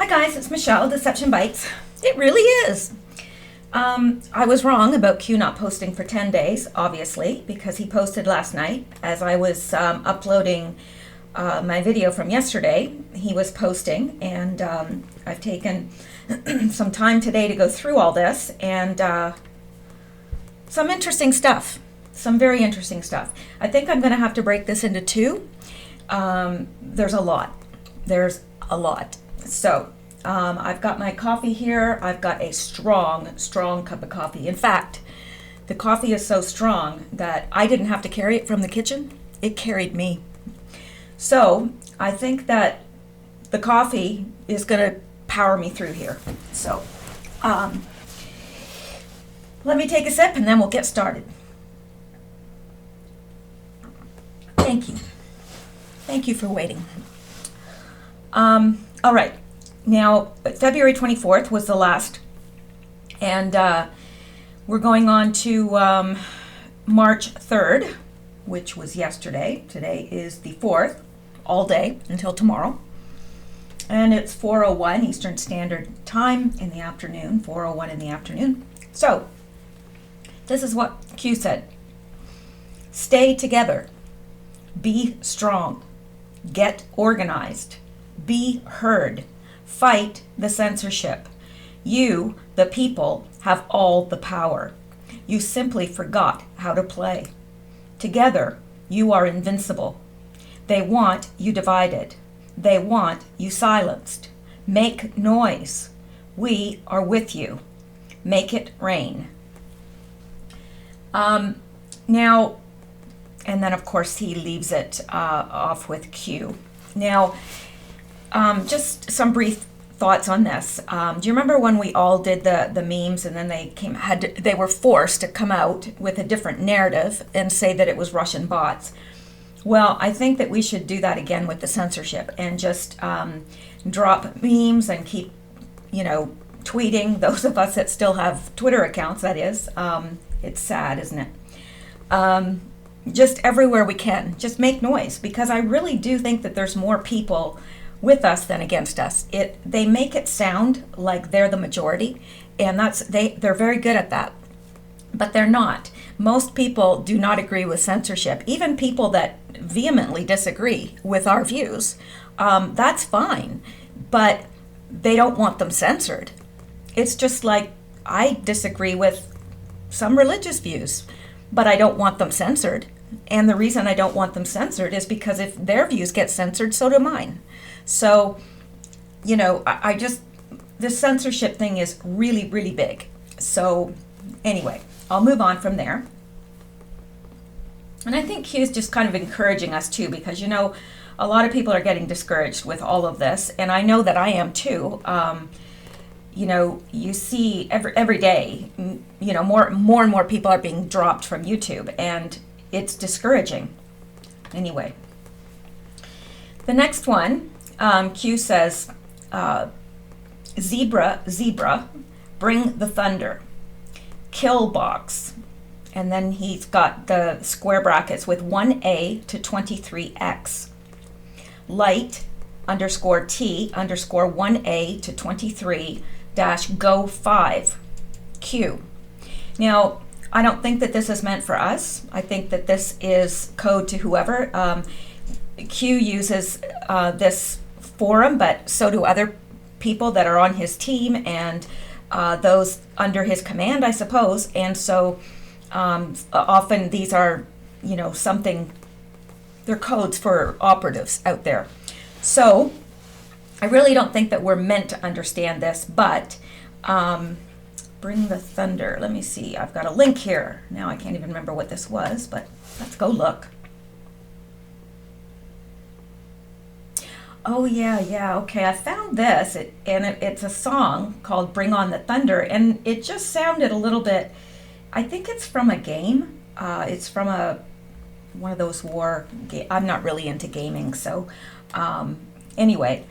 Hi guys, it's Mishel, Deception Bytes. It really is. I was wrong about Q not posting for 10 days, obviously, because he posted last night. As I was uploading my video from yesterday, he was posting, and I've taken some time today to go through all this, and some interesting stuff, some very interesting stuff. I think I'm going to have to break this into two. There's a lot. So I've got my coffee here. I've got a strong cup of coffee. In fact, the coffee is so strong that I didn't have to carry it from the kitchen. It carried me. So I think that the coffee is going to power me through here. So let me take a sip and then we'll get started. Thank you. Thank you for waiting. All right. Now, February 24th was the last, and we're going on to March 3rd, which was yesterday. Today is the 4th, all day until tomorrow. And it's 4:01 Eastern Standard Time in the afternoon, 4:01 in the afternoon. So, this is what Q said. Stay together. Be strong. Get organized. Be heard. Fight the censorship. You, the people, have all the power. You simply forgot how to play. Together, you are invincible. They want you divided. They want you silenced. Make noise. We are with you. Make it rain. Now, and then of course he leaves it off with Q. Now, just some brief thoughts on this. Do you remember when we all did the memes, and then they were forced to come out with a different narrative and say that it was Russian bots? Well, I think that we should do that again with the censorship and just drop memes and keep, tweeting. Those of us that still have Twitter accounts, that is. It's sad, isn't it? Just everywhere we can, just make noise, because I really do think that there's more people with us than against us. They make it sound like they're the majority, and they're very good at that, but they're not. Most people do not agree with censorship, even people that vehemently disagree with our views. That's fine, but they don't want them censored. It's just like I disagree with some religious views, but I don't want them censored. And the reason I don't want them censored is because if their views get censored, so do mine. So, this censorship thing is really, really big. So, anyway, I'll move on from there. And I think Q is just kind of encouraging us too, because, a lot of people are getting discouraged with all of this. And I know that I am too. You see every day, more and more people are being dropped from YouTube, and it's discouraging. Anyway, the next one, Q says, zebra, bring the thunder. Kill box. And then he's got the square brackets with 1A to 23X. Light _ T _ 1A to 23 - go 5 Q. Now, I don't think that this is meant for us. I think that this is code to whoever. Q uses this forum, but so do other people that are on his team and those under his command, I suppose. And so often these are, they're codes for operatives out there. So I really don't think that we're meant to understand this, but bring the thunder. Let me see. I've got a link here. Now I can't even remember what this was, but let's go look. Oh, yeah. Okay, I found this, it's a song called Bring on the Thunder, and it just sounded a little bit, I think it's from a game. It's from one of those war games. I'm not really into gaming, so anyway.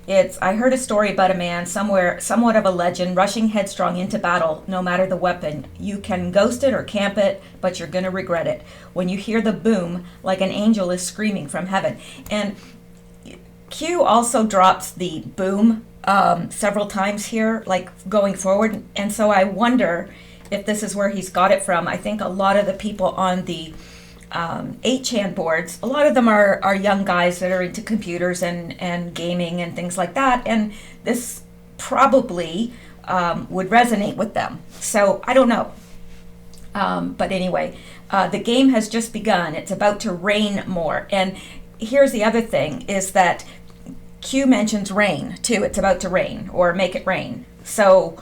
I heard a story about a man somewhat of a legend, rushing headstrong into battle, no matter the weapon. You can ghost it or camp it, but you're going to regret it. When you hear the boom, like an angel is screaming from heaven. And Q also drops the boom several times here, like going forward. And so I wonder if this is where he's got it from. I think a lot of the people on the 8chan boards, a lot of them are young guys that are into computers and gaming and things like that. And this probably would resonate with them. So I don't know. But anyway, the game has just begun. It's about to rain more. And here's the other thing is that Q mentions rain too. It's about to rain or make it rain. So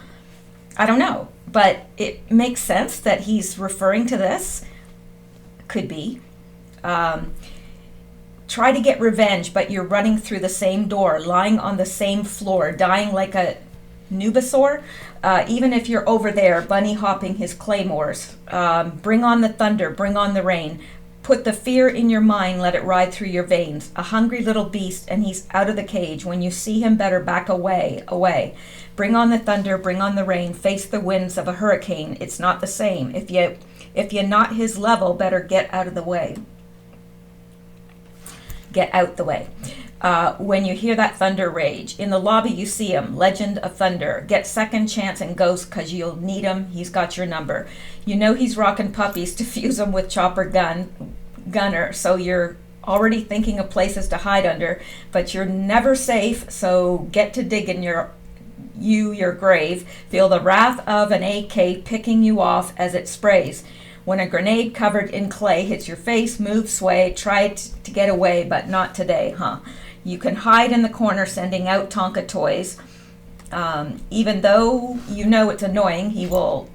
I don't know, but it makes sense that he's referring to this. Could be. Try to get revenge, but you're running through the same door, lying on the same floor, dying like a Nubasaur. Even if you're over there, bunny hopping his claymores. Bring on the thunder, bring on the rain. Put the fear in your mind, let it ride through your veins. A hungry little beast, and he's out of the cage. When you see him, better back away, away. Bring on the thunder, bring on the rain. Face the winds of a hurricane. It's not the same. If you're not his level, better get out of the way. Get out the way. When you hear that thunder rage. In the lobby, you see him. Legend of Thunder. Get second chance and ghost because you'll need him. He's got your number. You know he's rocking puppies to fuse him with chopper gunner. So you're already thinking of places to hide under. But you're never safe. So get to digging your grave. Feel the wrath of an AK picking you off as it sprays. When a grenade covered in clay hits your face, move, sway, try to get away, but not today, huh? You can hide in the corner sending out Tonka toys. Even though you know it's annoying, he will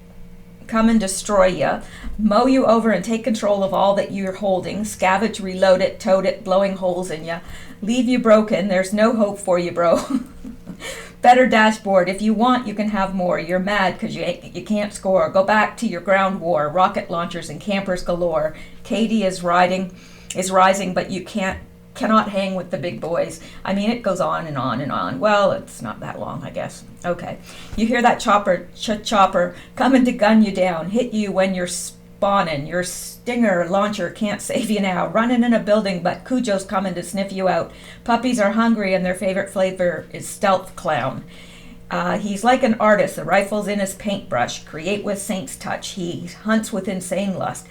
come and destroy you, mow you over and take control of all that you're holding, scavenge, reload it, tote it, blowing holes in you, leave you broken. There's no hope for you, bro. Better dashboard. If you want, you can have more. You're mad because you can't score. Go back to your ground war. Rocket launchers and campers galore. Katie is rising, but you cannot hang with the big boys. I mean, it goes on and on and on. Well, it's not that long, I guess. Okay. You hear that chopper coming to gun you down, hit you when you're spawning. Your stinger launcher can't save you now. Running in a building, but Cujo's coming to sniff you out. Puppies are hungry and their favorite flavor is stealth clown. He's like an artist. The rifle's in his paintbrush. Create with saint's touch. He hunts with insane lust.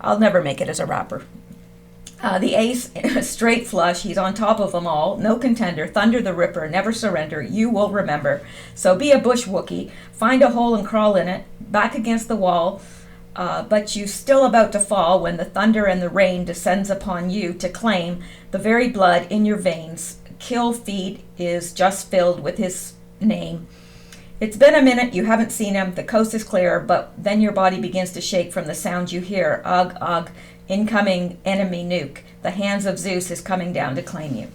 I'll never make it as a rapper. The ace, straight flush, he's on top of them all, no contender, Thunder the Ripper, never surrender, you will remember. So be a bush Wookie, find a hole and crawl in it, back against the wall, but you still about to fall when the thunder and the rain descends upon you to claim the very blood in your veins. Kill feed is just filled with his name. It's been a minute, you haven't seen him, the coast is clear, but then your body begins to shake from the sound you hear. Ugh, ugh. Incoming enemy nuke. The hands of Zeus is coming down to claim you.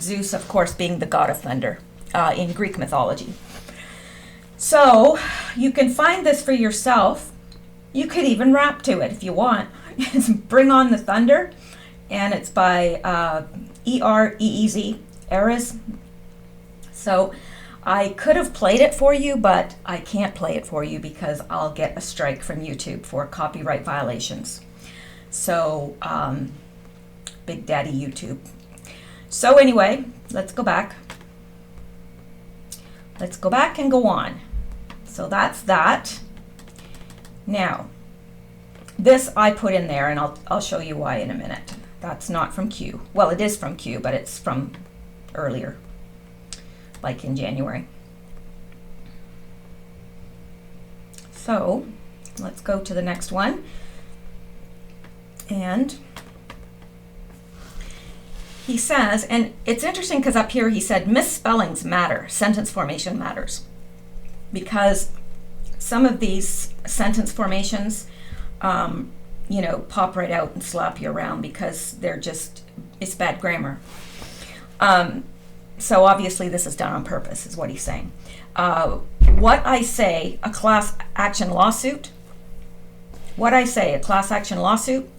Zeus, of course, being the god of thunder in Greek mythology. So you can find this for yourself. You could even rap to it if you want. Bring on the Thunder, and it's by Ereez, Eris. So I could have played it for you, but I can't play it for you because I'll get a strike from YouTube for copyright violations. So, Big Daddy YouTube. So anyway, let's go back. Let's go back and go on. So that's that. Now, this I put in there, and I'll show you why in a minute. That's not from Q. Well, it is from Q, but it's from earlier, like in January. So let's go to the next one. And he says, and it's interesting because up here he said misspellings matter, sentence formation matters. Because some of these sentence formations, pop right out and slap you around because it's bad grammar. So obviously this is done on purpose, is what he's saying. What I say, a class action lawsuit. What I say, a class action lawsuit.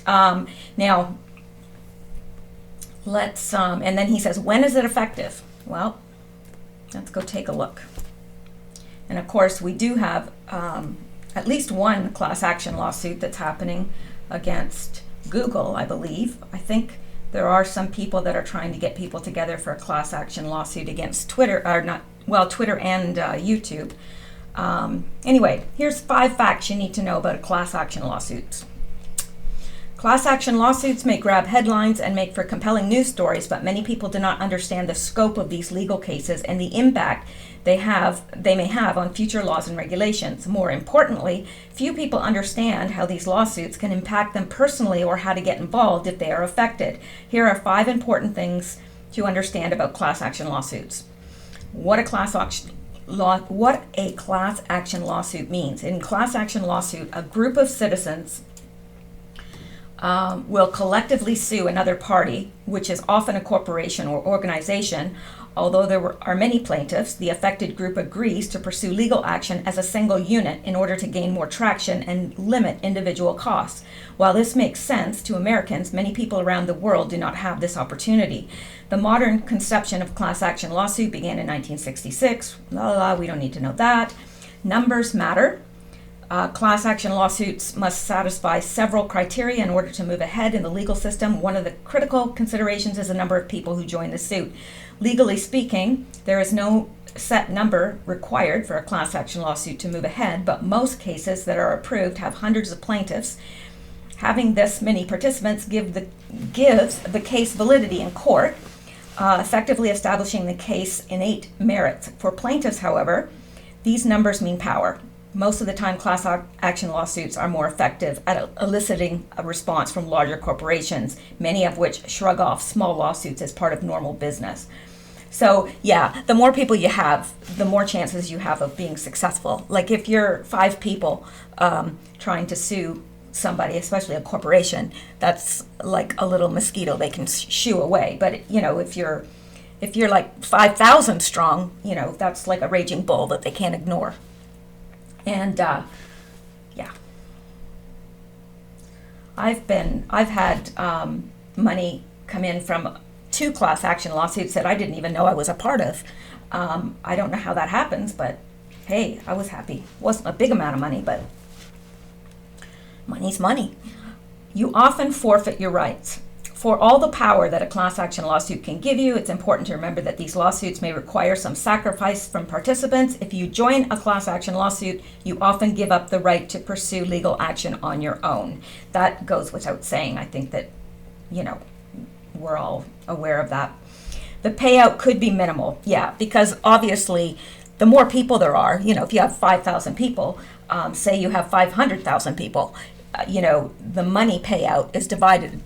Now, let's, and then he says, when is it effective? Well, let's go take a look. And of course, we do have at least one class action lawsuit that's happening against Google, I believe. I think there are some people that are trying to get people together for a class action lawsuit against Twitter, or not, well, Twitter and YouTube. Anyway, here's 5 facts you need to know about class action lawsuits. Class action lawsuits may grab headlines and make for compelling news stories, but many people do not understand the scope of these legal cases and the impact they may have on future laws and regulations. More importantly, few people understand how these lawsuits can impact them personally or how to get involved if they are affected. Here are 5 important things to understand about class action lawsuits. What a class action lawsuit means. In class action lawsuit, a group of citizens will collectively sue another party, which is often a corporation or organization. Although there are many plaintiffs, the affected group agrees to pursue legal action as a single unit in order to gain more traction and limit individual costs. While this makes sense to Americans, many people around the world do not have this opportunity. The modern conception of class action lawsuit began in 1966. We don't need to know that. Numbers matter. Class action lawsuits must satisfy several criteria in order to move ahead in the legal system. One of the critical considerations is the number of people who join the suit. Legally speaking, there is no set number required for a class action lawsuit to move ahead, but most cases that are approved have hundreds of plaintiffs. Having this many participants gives the case validity in court, effectively establishing the case innate merits. For plaintiffs, however, these numbers mean power. Most of the time, class action lawsuits are more effective at eliciting a response from larger corporations, many of which shrug off small lawsuits as part of normal business. So yeah, the more people you have, the more chances you have of being successful. Like if you're 5 people trying to sue somebody, especially a corporation, that's like a little mosquito they can shoo away. But if you're like 5,000 strong, that's like a raging bull that they can't ignore. And I've had money come in from 2 class action lawsuits that I didn't even know I was a part of. I don't know how that happens, but hey, I was happy. It wasn't a big amount of money, but money's money. You often forfeit your rights. For all the power that a class action lawsuit can give you, it's important to remember that these lawsuits may require some sacrifice from participants. If you join a class action lawsuit, you often give up the right to pursue legal action on your own. That goes without saying. I think that, we're all aware of that. The payout could be minimal, because obviously the more people there are, if you have 5,000 people, say you have 500,000 people, the money payout is divided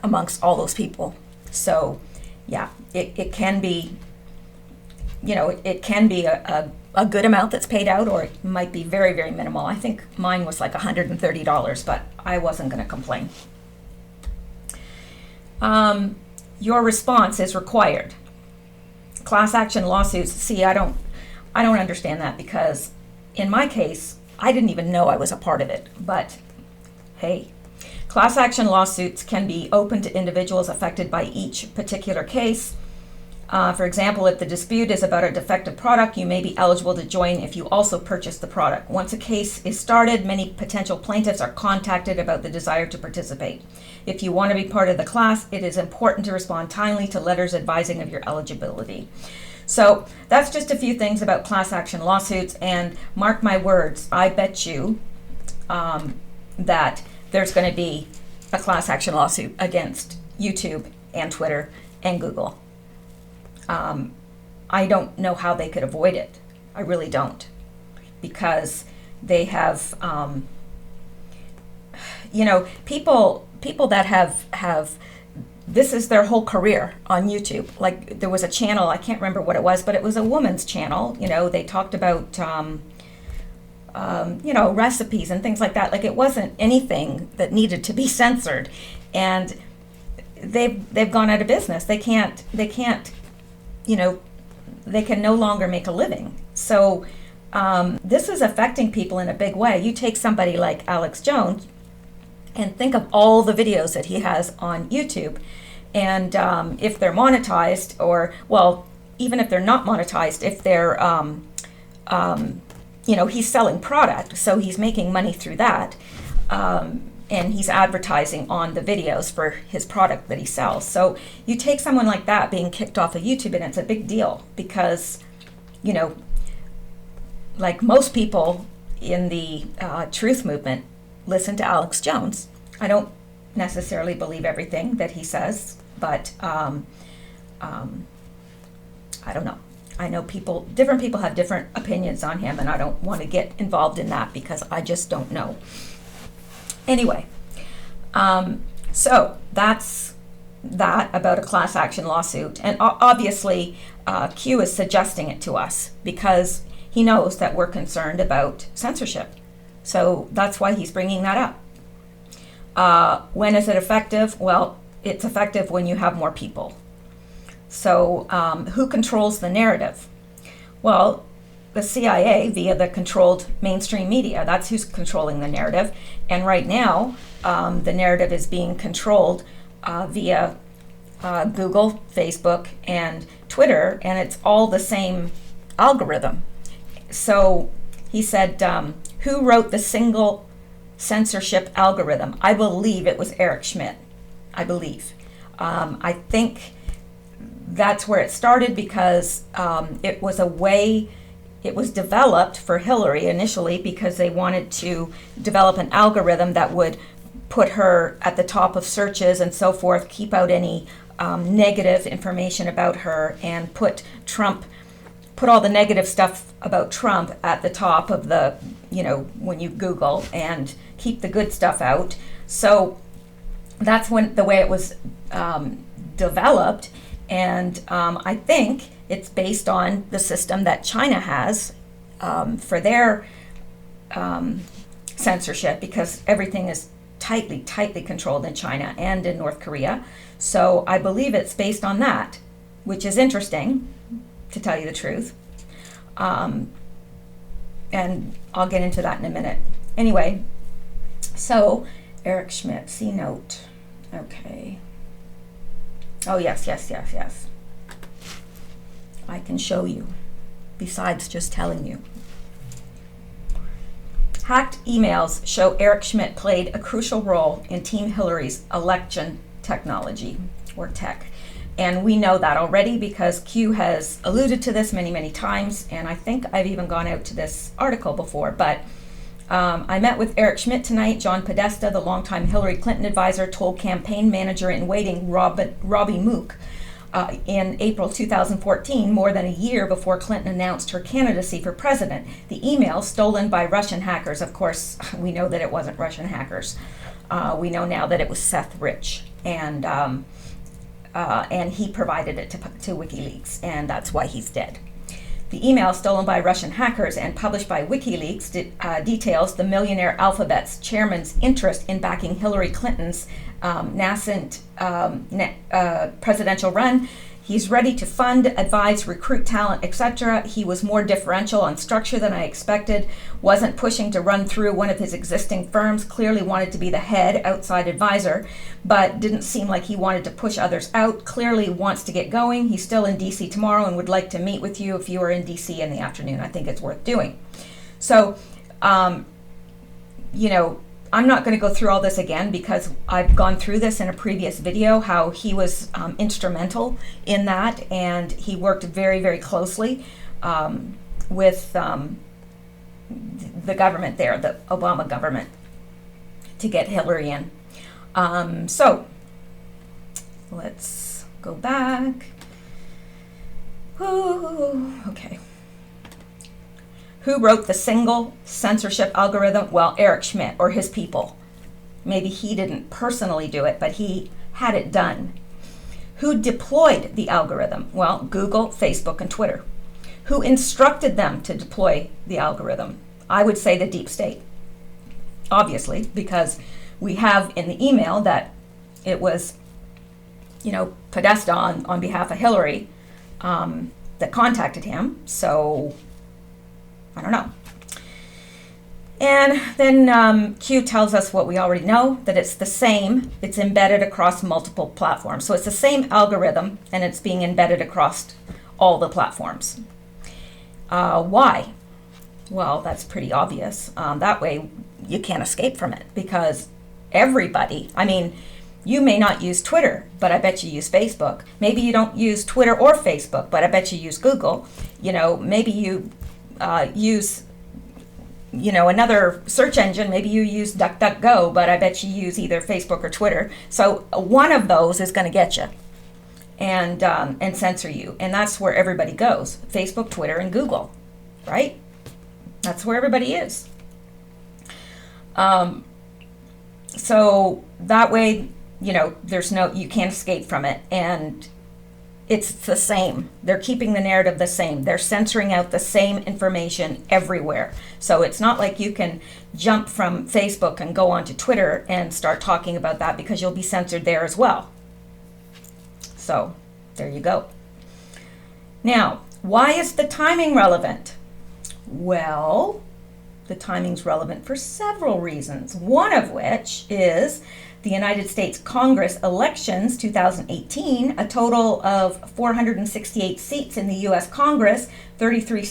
amongst all those people. So it can be, it can be a good amount that's paid out, or it might be very, very minimal. I think mine was like $130, but I wasn't going to complain. Your response is required. Class action lawsuits, I don't understand that, because in my case, I didn't even know I was a part of it, but hey. Class action lawsuits can be open to individuals affected by each particular case. For example, if the dispute is about a defective product, you may be eligible to join if you also purchase the product. Once a case is started, many potential plaintiffs are contacted about the desire to participate. If you want to be part of the class, it is important to respond timely to letters advising of your eligibility. So that's just a few things about class action lawsuits, and mark my words, I bet you that there's going to be a class action lawsuit against YouTube and Twitter and Google. I don't know how they could avoid it. I really don't, because they have, people that have this is their whole career on YouTube. Like there was a channel, I can't remember what it was, but it was a woman's channel. They talked about recipes and things like that. Like it wasn't anything that needed to be censored, and they've gone out of business. They can't, they can no longer make a living. So this is affecting people in a big way. You take somebody like Alex Jones and think of all the videos that he has on YouTube, and if they're monetized, or well, even if they're not monetized, if they're he's selling product, so he's making money through that. and he's advertising on the videos for his product that he sells. So you take someone like that being kicked off of YouTube, and it's a big deal because, you know, like most people in the truth movement, listen to Alex Jones. I don't necessarily believe everything that he says, but I don't know. I know different people have different opinions on him, and I don't want to get involved in that because I just don't know. Anyway, so that's that about a class action lawsuit. And obviously, Q is suggesting it to us because he knows that we're concerned about censorship. So that's why he's bringing that up. When is it effective? Well, it's effective when you have more people. So who controls the narrative? Well, the CIA via the controlled mainstream media. That's who's controlling the narrative. And right now, the narrative is being controlled via Google, Facebook, and Twitter, and it's all the same algorithm. So he said, who wrote the single censorship algorithm? I believe it was Eric Schmidt. I believe. I think that's where it started because it was a way, it was developed for Hillary initially because they wanted to develop an algorithm that would put her at the top of searches and so forth, keep out any negative information about her, and put all the negative stuff about Trump at the top of the, you know, when you Google, and keep the good stuff out. So that's when the way it was developed. And I think it's based on the system that China has for their censorship, because everything is tightly controlled in China and in North Korea. So I believe it's based on that, which is interesting, to tell you the truth. And I'll get into that in a minute. Anyway, so Eric Schmidt, C note. Okay. Oh, yes. I can show you, besides just telling you. Hacked emails show Eric Schmidt played a crucial role in Team Hillary's election technology, or tech. And we know that already because Q has alluded to this many, many times, and I think I've even gone out to this article before. But I met with Eric Schmidt tonight. John Podesta, the longtime Hillary Clinton advisor, told campaign manager in waiting Robbie Mook in April 2014, more than a year before Clinton announced her candidacy for president. The email stolen by Russian hackers. Of course, we know that it wasn't Russian hackers. We know now that it was Seth Rich, and he provided it to WikiLeaks, and that's why he's dead. The email stolen by Russian hackers and published by WikiLeaks details the millionaire Alphabet's chairman's interest in backing Hillary Clinton's nascent presidential run. He's ready to fund, advise, recruit talent, etc. He was more differential on structure than I expected, wasn't pushing to run through one of his existing firms, clearly wanted to be the head outside advisor, but didn't seem like he wanted to push others out, clearly wants to get going. He's still in DC tomorrow and would like to meet with you if you are in DC in the afternoon. I think it's worth doing. So, you know, I'm not going to go through all this again because I've gone through this in a previous video, how he was instrumental in that, and he worked very, very closely with the government there, the Obama government, to get Hillary in. So let's go back. Ooh, okay. Who wrote the single censorship algorithm? Well, Eric Schmidt, or his people. Maybe he didn't personally do it, but he had it done. Who deployed the algorithm? Well, Google, Facebook, and Twitter. Who instructed them to deploy the algorithm? I would say the deep state, obviously, because we have in the email that it was, you know, Podesta on behalf of Hillary that contacted him. So I don't know. And then Q tells us what we already know, that it's the same. It's embedded across multiple platforms. So it's the same algorithm, and it's being embedded across all the platforms. Why? Well, that's pretty obvious. That way you can't escape from it, because everybody. I mean, you may not use Twitter, but I bet you use Facebook. Maybe you don't use Twitter or Facebook, but I bet you use Google. Maybe you use, another search engine. Maybe you use DuckDuckGo, but I bet you use either Facebook or Twitter. So one of those is going to get you and censor you. And that's where everybody goes: Facebook, Twitter, and Google, right? That's where everybody is. So that way, you can't escape from it. And it's the same. They're keeping the narrative the same. They're censoring out the same information everywhere. So it's not like you can jump from Facebook and go onto Twitter and start talking about that, because you'll be censored there as well. So there you go. Now, why is the timing relevant? Well, the timing's relevant for several reasons, one of which is the United States Congress elections 2018, a total of 468 seats in the U.S. Congress, 33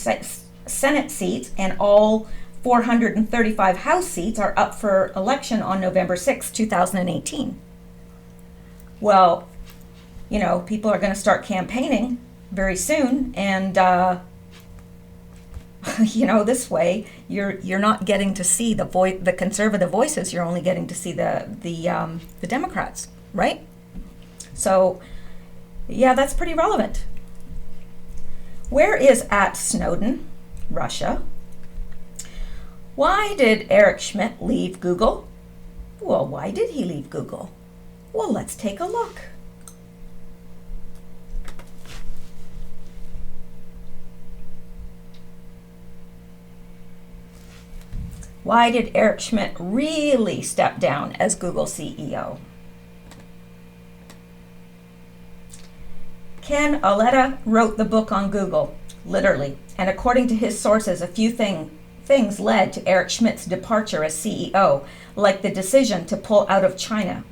Senate seats, and all 435 House seats are up for election on November 6, 2018. Well, people are going to start campaigning very soon, and this way you're not getting to see the conservative voices. You're only getting to see the Democrats, right? So, yeah, that's pretty relevant. Where is @Snowden? Russia. Why did Eric Schmidt leave Google? Well, why did he leave Google? Well, let's take a look. Why did Eric Schmidt really step down as Google CEO? Ken Auletta wrote the book on Google, literally, and according to his sources, a few things led to Eric Schmidt's departure as CEO, like the decision to pull out of China.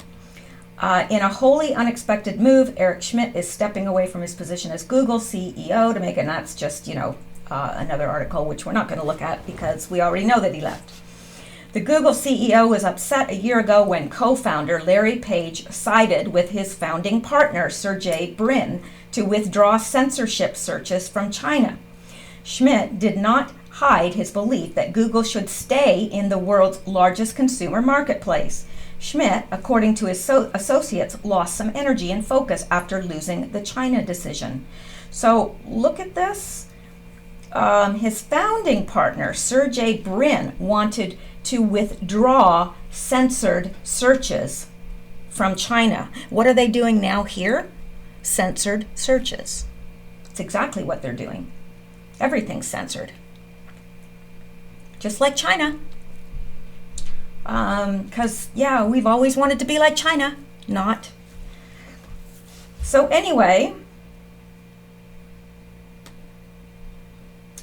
In a wholly unexpected move, Eric Schmidt is stepping away from his position as Google CEO to make it, and that's just, another article, which we're not going to look at because we already know that he left. The Google CEO was upset a year ago when co-founder Larry Page sided with his founding partner, Sergey Brin, to withdraw censorship searches from China. Schmidt did not hide his belief that Google should stay in the world's largest consumer marketplace. Schmidt, according to his associates, lost some energy and focus after losing the China decision. So look at this. His founding partner, Sergey Brin, wanted to withdraw censored searches from China. What are they doing now here? Censored searches. It's exactly what they're doing. Everything's censored. Just like China. Because, we've always wanted to be like China. Not. So anyway,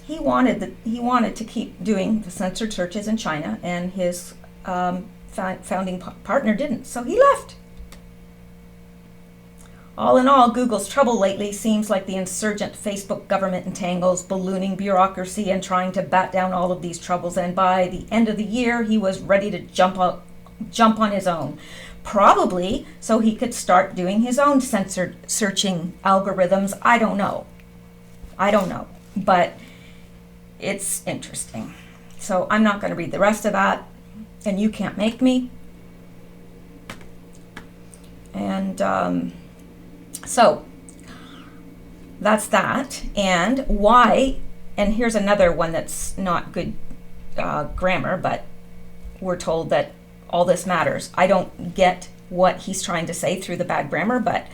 he wanted to keep doing the censored searches in China, and his founding partner didn't, so he left. All in all, Google's trouble lately seems like the insurgent Facebook government entangles, ballooning bureaucracy, and trying to bat down all of these troubles. And by the end of the year, he was ready to jump on his own, probably so he could start doing his own censored searching algorithms. I don't know, but it's interesting. So I'm not going to read the rest of that, and you can't make me. And so that's that. And why, and here's another one that's not good grammar, but we're told that all this matters. I don't get what he's trying to say through the bad grammar, but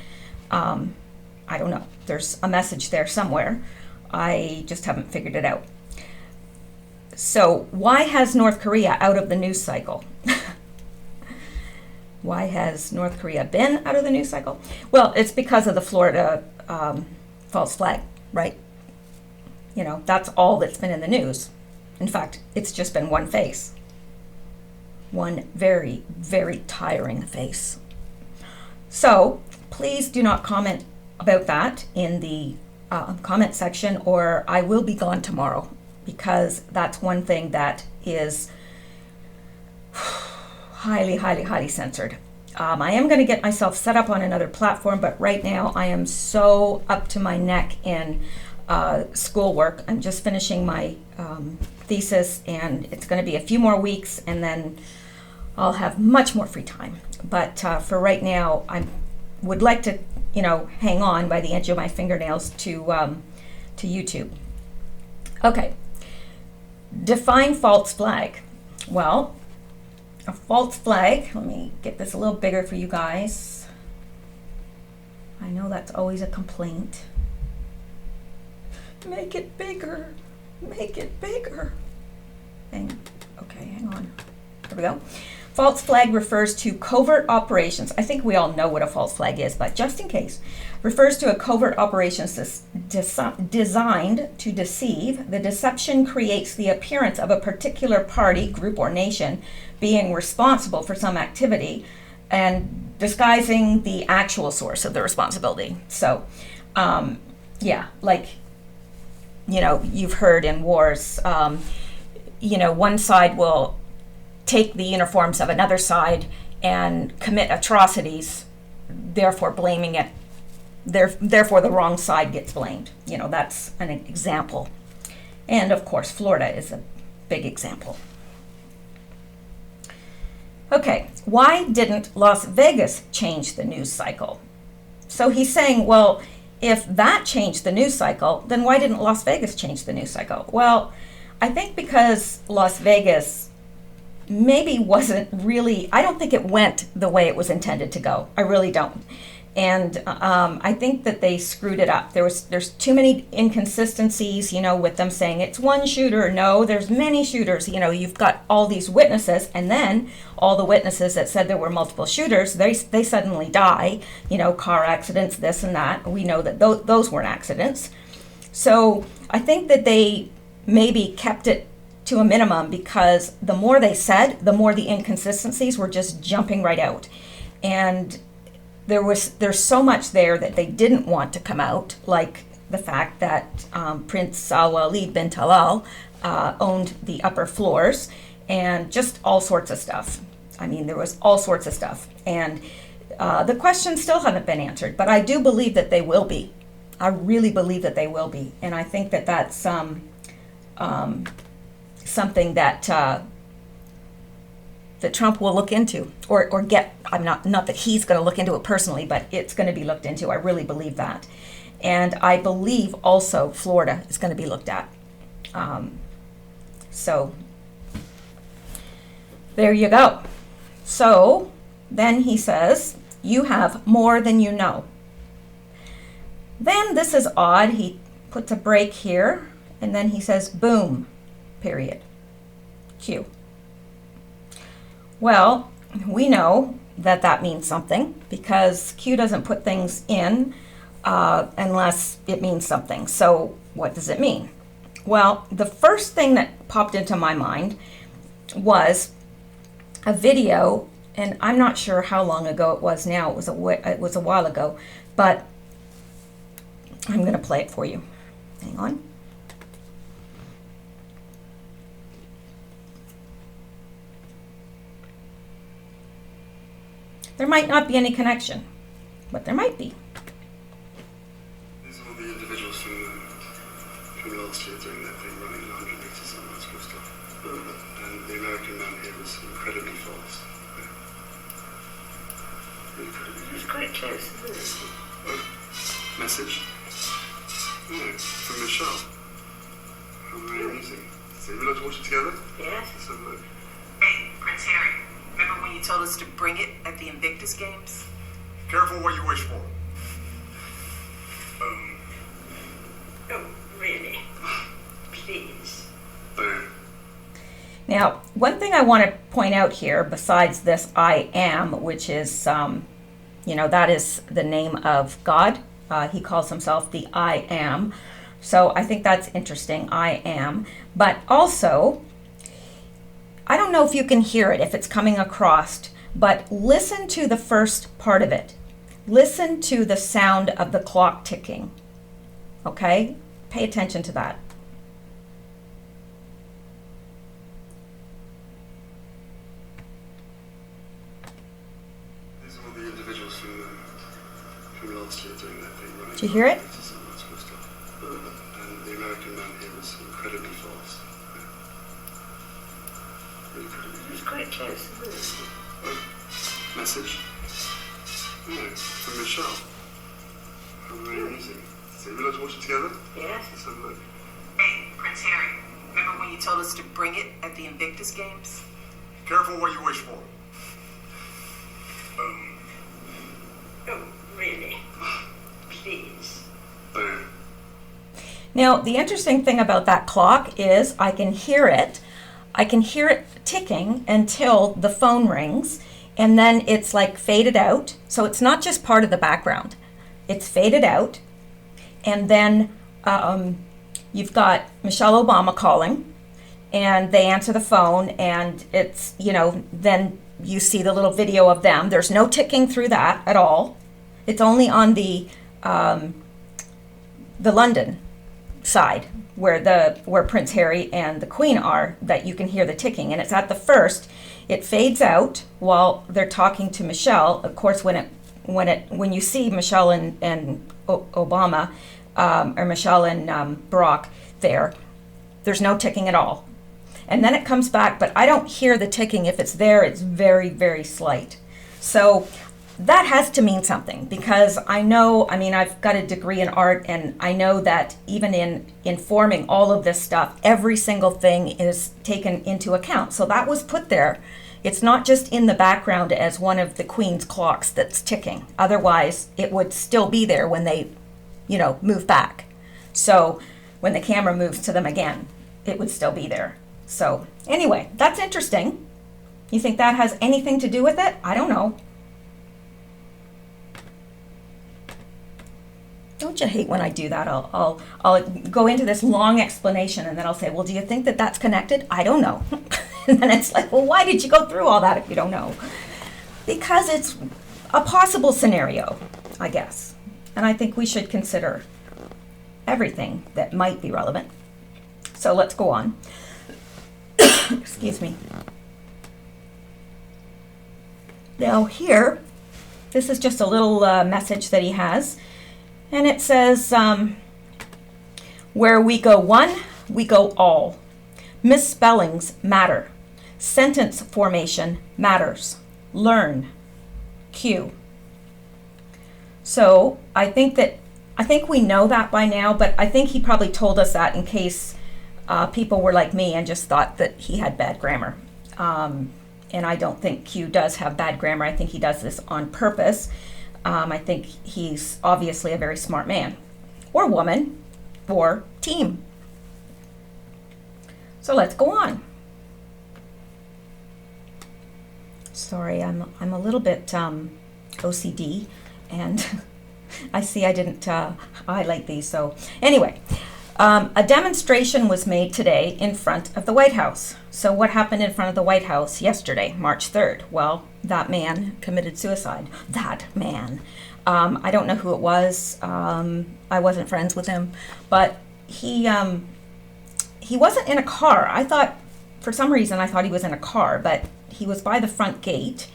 I don't know. There's a message there somewhere. I just haven't figured it out. So why has North Korea out of the news cycle? Why has North Korea been out of the news cycle? Well, it's because of the Florida false flag, right? That's all that's been in the news. In fact, it's just been one face. One very, very tiring face. So please do not comment about that in the comment section, or I will be gone tomorrow, because that's one thing that is highly, highly, highly censored. I am going to get myself set up on another platform, but right now I am so up to my neck in schoolwork. I'm just finishing my thesis, and it's going to be a few more weeks, and then I'll have much more free time. But for right now, I would like to, hang on by the edge of my fingernails to YouTube. Okay. Define false flag. Well, a false flag, let me get this a little bigger for you guys. I know that's always a complaint. Make it bigger. Make it bigger. Okay, hang on. There we go. False flag refers to covert operations. I think we all know what a false flag is, but just in case, refers to a covert operation designed to deceive. The deception creates the appearance of a particular party, group, or nation being responsible for some activity and disguising the actual source of the responsibility. So, you've heard in wars, one side will take the uniforms of another side and commit atrocities, therefore blaming it. Therefore, the wrong side gets blamed. That's an example. And of course, Florida is a big example. Okay, why didn't Las Vegas change the news cycle? So he's saying, well, if that changed the news cycle, then why didn't Las Vegas change the news cycle? Well, I think because Las Vegas maybe wasn't really, I don't think it went the way it was intended to go. I really don't. And I think that they screwed it up. There's too many inconsistencies, with them saying it's one shooter. No, there's many shooters. You've got all these witnesses, and then all the witnesses that said there were multiple shooters, they suddenly die. Car accidents, this and that. We know that those weren't accidents. So I think that they maybe kept it to a minimum, because the more they said, the more the inconsistencies were just jumping right out. And there's so much there that they didn't want to come out, like the fact that Prince Al-Walid bin Talal owned the upper floors, and just all sorts of stuff. I mean, there was all sorts of stuff. And the questions still haven't been answered, but I do believe that they will be. I really believe that they will be. And I think that that's something that that Trump will look into, or get. I'm not that he's going to look into it personally, but it's going to be looked into. I really believe that, and I believe also Florida is going to be looked at. So there you go. So then he says, "You have more than you know." Then this is odd. He puts a break here, and then he says, "Boom." Period. Q. Well, we know that means something, because Q doesn't put things in unless it means something. So what does it mean? Well, the first thing that popped into my mind was a video, and I'm not sure how long ago it was now. It was a while ago, but I'm going to play it for you. Hang on. There might not be any connection, but there might be. These are all the individuals from last year doing their thing, running 100 meters and that sort of stuff. And the American man here was incredibly fast. Incredibly. It was quite close, isn't it? Oh, message? No, from Mishel. How very amusing. So you like to watch it together? Yes. Let's have a look. Hey, Prince Harry, remember when you told us to bring it at the Invictus Games? Careful what you wish for. Oh, really? Please. There. Now, one thing I want to point out here, besides this I am, which is, that is the name of God. He calls himself the I am. So I think that's interesting, I am. But also, I don't know if you can hear it, if it's coming across, but listen to the first part of it. Listen to the sound of the clock ticking. Okay? Pay attention to that. Did you hear it? Meters and all that sort of stuff. And the American man here was incredibly fast. Really incredibly It was quite close, wasn't it? Message? No, from Mishel. How very amusing. So you realize we're watching together? Yes. Let's have a look. Hey, Prince Harry, remember when you told us to bring it at the Invictus Games? Careful what you wish for. Oh, really? Please. Boom. Now, the interesting thing about that clock is I can hear it. I can hear it ticking until the phone rings, and then it's like faded out. So it's not just part of the background. It's faded out. And then you've got Michelle Obama calling, and they answer the phone, and it's, then you see the little video of them. There's no ticking through that at all. It's only on the London side where Prince Harry and the Queen are that you can hear the ticking, and it's at the first. It fades out while they're talking to Michelle. Of course, when you see Michelle and Obama or Michelle and Barack there's no ticking at all, and then it comes back. But I don't hear the ticking. If it's there, it's very, very slight. So that has to mean something, because I've got a degree in art, and I know that even in informing all of this stuff, every single thing is taken into account. So that was put there. It's not just in the background as one of the Queen's clocks that's ticking. Otherwise, it would still be there when they, move back. So when the camera moves to them again, it would still be there. So anyway, that's interesting. You think that has anything to do with it? I don't know. Don't you hate when I do that? I'll go into this long explanation, and then I'll say, well, do you think that that's connected? I don't know. And then it's like, well, why did you go through all that if you don't know? Because it's a possible scenario, I guess. And I think we should consider everything that might be relevant. So let's go on. Excuse me. Now here, this is just a little message that he has. And it says, where we go one, we go all. Misspellings matter. Sentence formation matters. Learn. Q. So I think we know that by now, but I think he probably told us that in case people were like me and just thought that he had bad grammar. And I don't think Q does have bad grammar. I think he does this on purpose. I think he's obviously a very smart man, or woman, or team. So let's go on. Sorry, I'm a little bit OCD, and I see I didn't highlight these. So anyway, a demonstration was made today in front of the White House. So what happened in front of the White House yesterday, March 3rd? Well, that man committed suicide. That man. I don't know who it was. I wasn't friends with him, but he wasn't in a car. For some reason, I thought he was in a car, but he was by the front gate,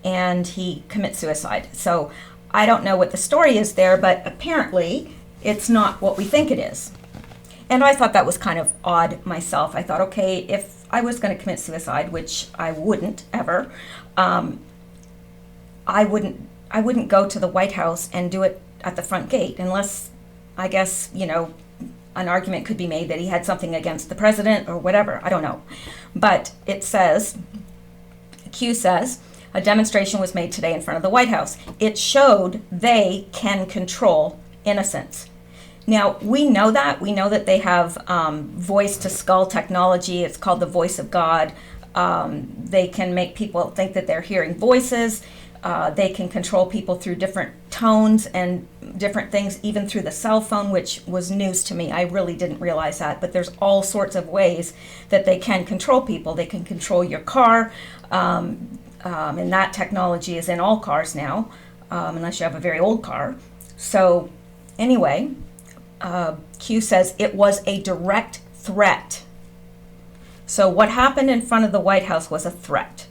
and he commits suicide. So I don't know what the story is there, but apparently it's not what we think it is. And I thought that was kind of odd myself. I thought, okay, if I was going to commit suicide, which I wouldn't ever, I wouldn't go to the White House and do it at the front gate, unless, I guess, an argument could be made that he had something against the president or whatever. I don't know. But it says, Q says, a demonstration was made today in front of the White House. It showed they can control innocence. Now, we know that. We know that they have voice-to-skull technology. It's called the voice of God. They can make people think that they're hearing voices. They can control people through different tones and different things, even through the cell phone, which was news to me. I really didn't realize that. But there's all sorts of ways that they can control people. They can control your car, and that technology is in all cars now, unless you have a very old car. So anyway, Q says it was a direct threat. So what happened in front of the White House was a threat.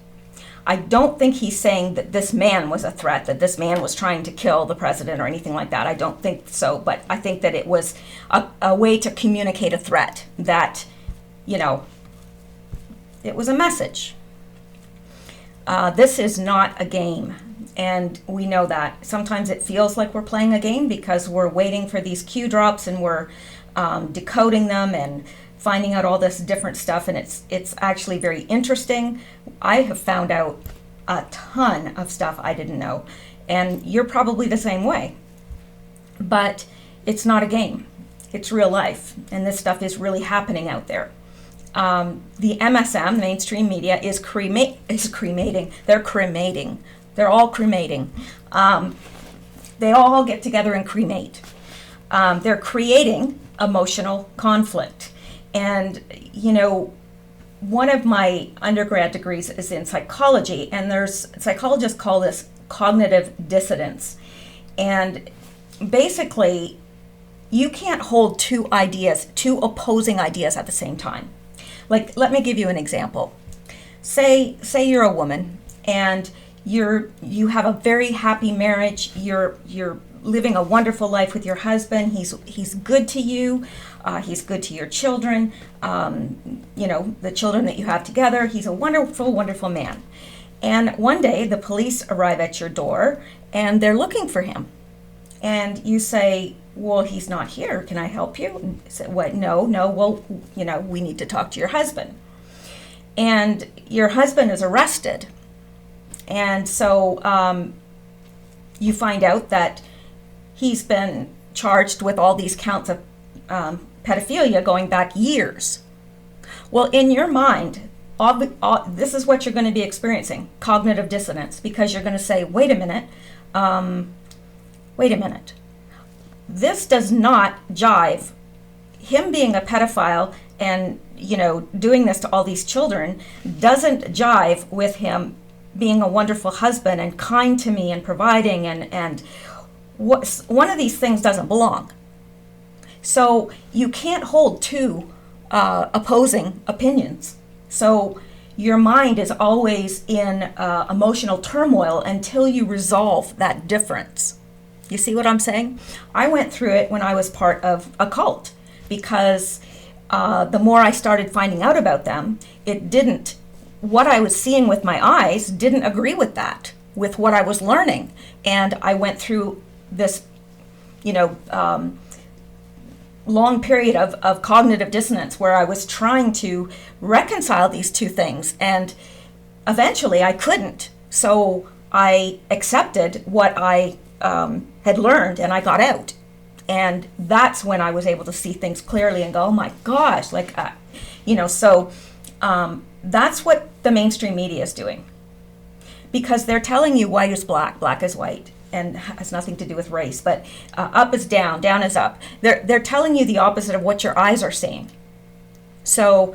I don't think he's saying that this man was a threat, that this man was trying to kill the president or anything like that. I don't think so, but I think that it was a way to communicate a threat, that, you know, it was a message. This is not a game, and we know that. Sometimes it feels like we're playing a game because we're waiting for these cue drops and we're decoding them and finding out all this different stuff, and it's actually very interesting. I have found out a ton of stuff I didn't know, and you're probably the same way. But it's not a game. It's real life, and this stuff is really happening out there. The MSM, mainstream media, is cremating. They're cremating. They're all cremating. They all get together and cremate. They're creating emotional conflict. And, you know, one of my undergrad degrees is in psychology, and psychologists call this cognitive dissonance. And basically, you can't hold two opposing ideas at the same time. Like, let me give you an example. Say you're a woman and you have a very happy marriage. You're living a wonderful life with your husband. He's good to you. He's good to your children. You know, the children that you have together. He's a wonderful, wonderful man. And one day the police arrive at your door and they're looking for him. And you say, well, he's not here. Can I help you? And say, what? No. Well, you know, we need to talk to your husband. And your husband is arrested. And so you find out that he's been charged with all these counts of pedophilia going back years. Well, in your mind, this is what you're going to be experiencing, cognitive dissonance, because you're going to say, wait a minute. This does not jive. Him being a pedophile and, you know, doing this to all these children doesn't jive with him being a wonderful husband and kind to me and providing, and one of these things doesn't belong. So you can't hold two opposing opinions. So your mind is always in emotional turmoil until you resolve that difference. You see what I'm saying? I went through it when I was part of a cult, because the more I started finding out about them, what I was seeing with my eyes didn't agree with that, with what I was learning. And I went through this, you know, long period of cognitive dissonance where I was trying to reconcile these two things. And eventually I couldn't. So I accepted what I had learned, and I got out. And that's when I was able to see things clearly and go, oh my gosh, like, you know, so that's what the mainstream media is doing. Because they're telling you white is black, black is white, and has nothing to do with race, but up is down, down is up. They're telling you the opposite of what your eyes are seeing. So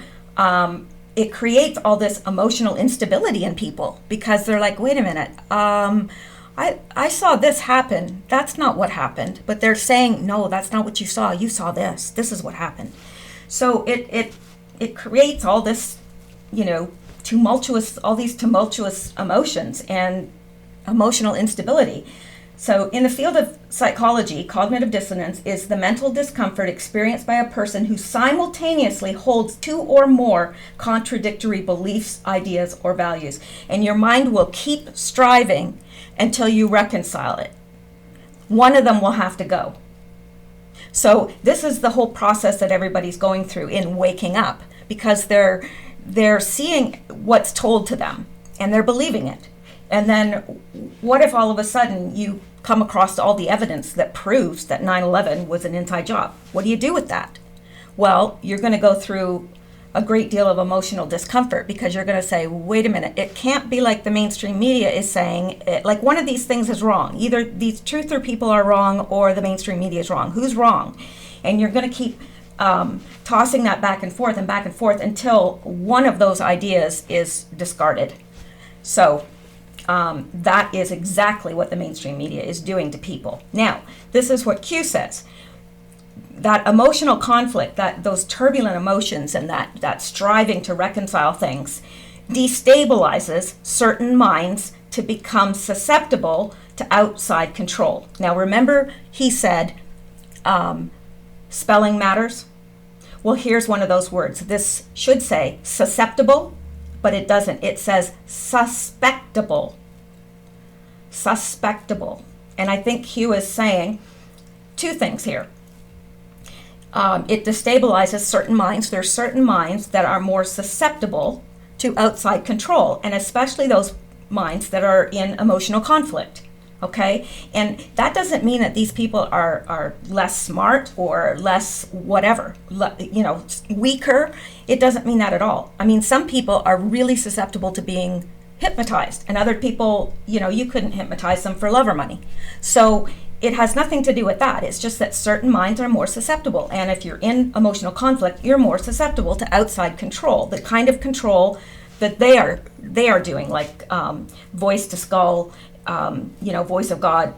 it creates all this emotional instability in people, because they're like, wait a minute, I saw this happen. That's not what happened. But they're saying, no, that's not what you saw. You saw this. This is what happened. So it creates all this, you know, all these tumultuous emotions and emotional instability. So in the field of psychology, cognitive dissonance is the mental discomfort experienced by a person who simultaneously holds two or more contradictory beliefs, ideas, or values. And your mind will keep striving until you reconcile it. One of them will have to go. So this is the whole process that everybody's going through in waking up, because they're seeing what's told to them and they're believing it. And then what if all of a sudden you come across all the evidence that proves that 9/11 was an inside job? What do you do with that? Well, you're going to go through a great deal of emotional discomfort, because you're going to say, wait a minute, it can't be like the mainstream media is saying. Like, one of these things is wrong. Either these truther people are wrong or the mainstream media is wrong. Who's wrong? And you're going to keep tossing that back and forth until one of those ideas is discarded. So that is exactly what the mainstream media is doing to people. Now, this is what Q says. That emotional conflict, those turbulent emotions and that striving to reconcile things destabilizes certain minds to become susceptible to outside control. Now remember, he said spelling matters. Well, here's one of those words. This should say susceptible, but it doesn't. It says suspectable. Suspectable. And I think Hugh is saying two things here. It destabilizes certain minds. There's certain minds that are more susceptible to outside control, and especially those minds that are in emotional conflict. Okay? And that doesn't mean that these people are less smart or less whatever, weaker. It doesn't mean that at all. I mean, some people are really susceptible to being hypnotized, and other people, you couldn't hypnotize them for love or money. So it has nothing to do with that. It's just that certain minds are more susceptible. And if you're in emotional conflict, you're more susceptible to outside control, the kind of control that they are doing, like voice to skull, voice of God,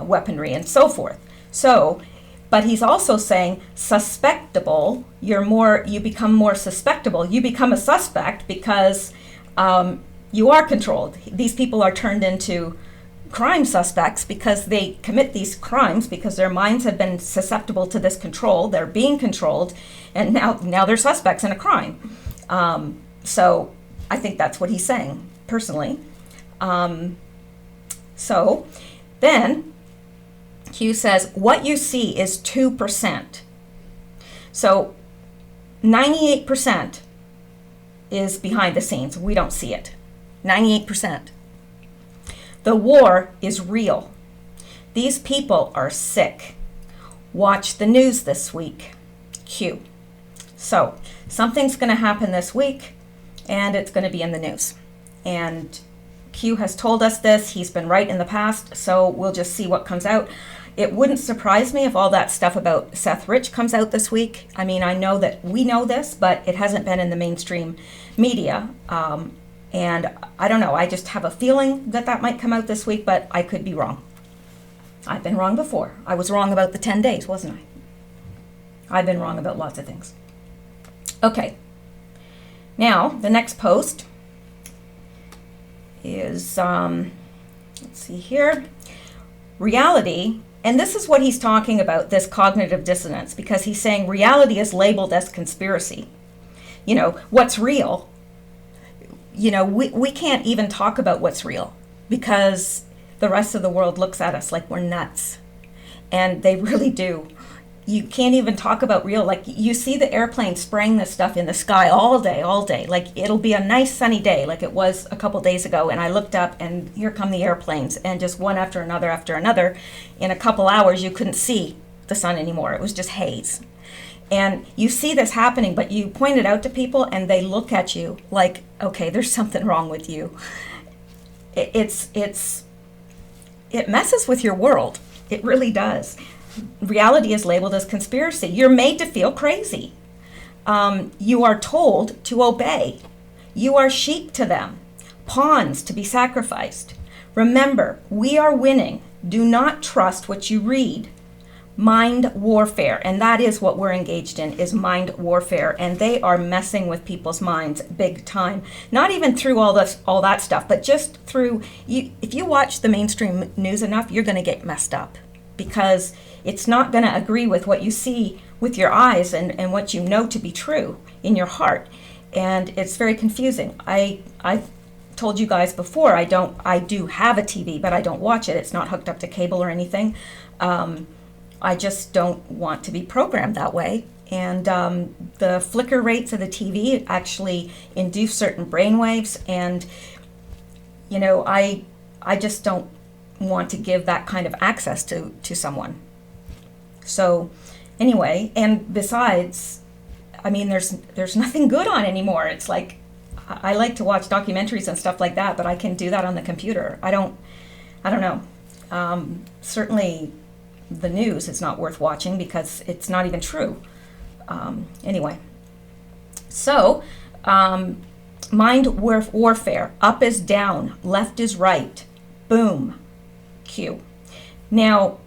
weaponry, and so forth. So, but he's also saying suspectable. You become more suspectable. You become a suspect because you are controlled. These people are turned into crime suspects because they commit these crimes because their minds have been susceptible to this control. They're being controlled, and now they're suspects in a crime. So I think that's what he's saying, personally. So then Hugh says, what you see is 2%. So 98% is behind the scenes. We don't see it. 98%. The war is real. These people are sick. Watch the news this week. Q. So something's going to happen this week, and it's going to be in the news. And Q has told us this. He's been right in the past, so we'll just see what comes out. It wouldn't surprise me if all that stuff about Seth Rich comes out this week. I mean, I know that we know this, but it hasn't been in the mainstream media. And I don't know, I just have a feeling that might come out this week, but I could be wrong. I've been wrong before. I was wrong about the 10 days, wasn't I? I've been wrong about lots of things. Okay. Now, the next post is, let's see here, reality. And this is what he's talking about, this cognitive dissonance, because he's saying reality is labeled as conspiracy. What's real? We can't even talk about what's real because the rest of the world looks at us like we're nuts. And they really do. You can't even talk about real. Like, you see the airplane spraying this stuff in the sky all day. Like, it'll be a nice sunny day like it was a couple days ago. And I looked up and here come the airplanes, and just one after another. In a couple hours, you couldn't see the sun anymore. It was just haze. And you see this happening, but you point it out to people and they look at you like, okay, there's something wrong with you. It messes with your world. It really does. Reality is labeled as conspiracy. You're made to feel crazy. You are told to obey. You are sheep to them, pawns to be sacrificed. Remember, we are winning. Do not trust what you read. Mind warfare, and that is what we're engaged in, is mind warfare, and they are messing with people's minds big time. Not even through all that stuff, but just through, if you watch the mainstream news enough, you're going to get messed up, because it's not going to agree with what you see with your eyes and what you know to be true in your heart, and it's very confusing. I've told you guys before, I do have a TV, but I don't watch it. It's not hooked up to cable or anything. I just don't want to be programmed that way. And the flicker rates of the TV actually induce certain brain waves. And, I just don't want to give that kind of access to someone. So anyway, and besides, I mean, there's nothing good on anymore. It's like, I like to watch documentaries and stuff like that, but I can do that on the computer. I don't know. Certainly, the news is not worth watching because it's not even true. Anyway, so mind warfare. Up is down, left is right. Boom. Q. Now,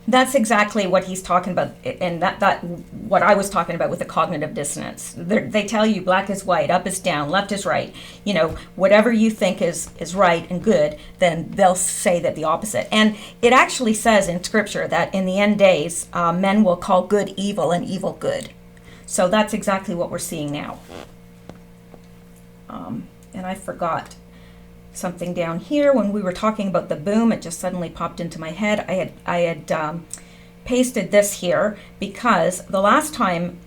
That's exactly what he's talking about, and that what I was talking about with the cognitive dissonance. They tell you black is white, up is down, left is right. You know, whatever you think is right and good, then they'll say that the opposite. And it actually says in Scripture that in the end days, men will call good evil and evil good. So that's exactly what we're seeing now. And I forgot something down here when we were talking about the boom. It just suddenly popped into my head. I had pasted this here because the last time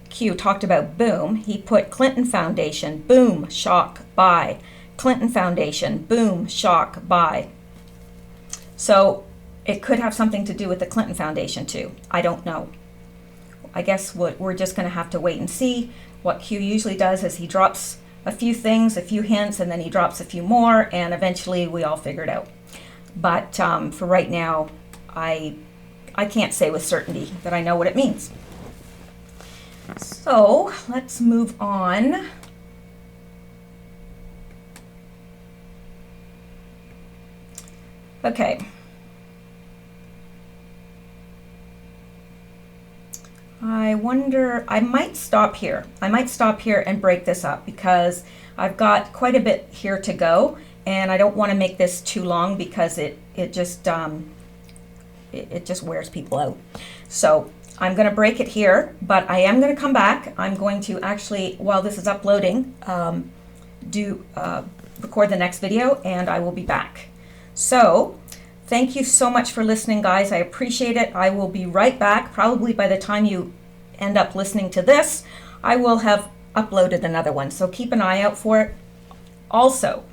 Q talked about boom, he put Clinton Foundation, boom, shock, buy. Clinton Foundation, boom, shock, buy. So it could have something to do with the Clinton Foundation too. I don't know. I guess we're just going to have to wait and see. What Q usually does is he drops a few things, a few hints, and then he drops a few more, and eventually we all figure it out. But for right now, I can't say with certainty that I know what it means. So let's move on. Okay. I wonder, I might stop here. I might stop here and break this up because I've got quite a bit here to go, and I don't want to make this too long because it just wears people out. So I'm going to break it here, but I am going to come back. I'm going to actually, while this is uploading, record the next video, and I will be back. So thank you so much for listening, guys. I appreciate it. I will be right back. Probably by the time you end up listening to this, I will have uploaded another one. So keep an eye out for it. Also,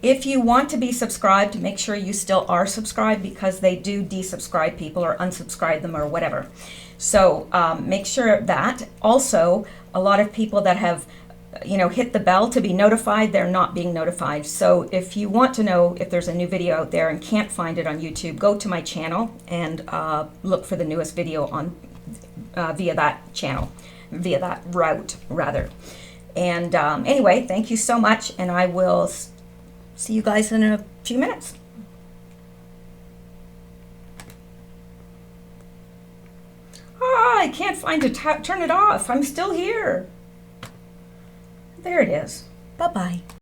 if you want to be subscribed, make sure you still are subscribed because they do desubscribe people or unsubscribe them or whatever. So make sure of that. Also, a lot of people that have hit the bell to be notified, they're not being notified. So if you want to know if there's a new video out there and can't find it on YouTube, go to my channel and look for the newest video on via that channel, via that route rather. And anyway, thank you so much, and I will see you guys in a few minutes. I can't find to turn it off. I'm still here. There it is. Bye-bye.